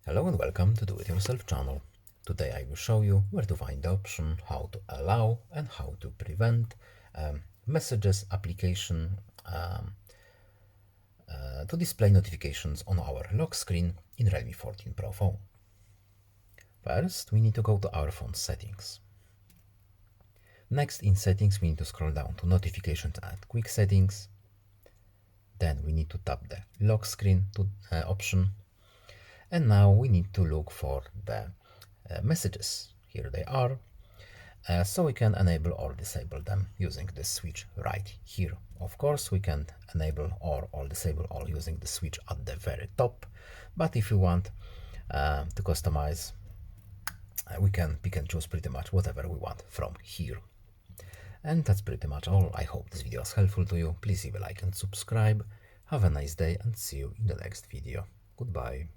Hello and welcome to Do It Yourself channel. Today I will show you where to find the option, how to allow and how to prevent messages application to display notifications on our lock screen in Realme 14 Pro phone. First, we need to go to our phone settings. Next, in settings, we need to scroll down to notifications and quick settings. Then we need to tap the lock screen option. And now we need to look for the messages. Here they are. So we can enable or disable them using the switch right here. Of course, we can enable or disable all using the switch at the very top. But if you want to customize, we can pick and choose pretty much whatever we want from here. And that's pretty much all. I hope this video was helpful to you. Please leave a like and subscribe. Have a nice day and see you in the next video. Goodbye.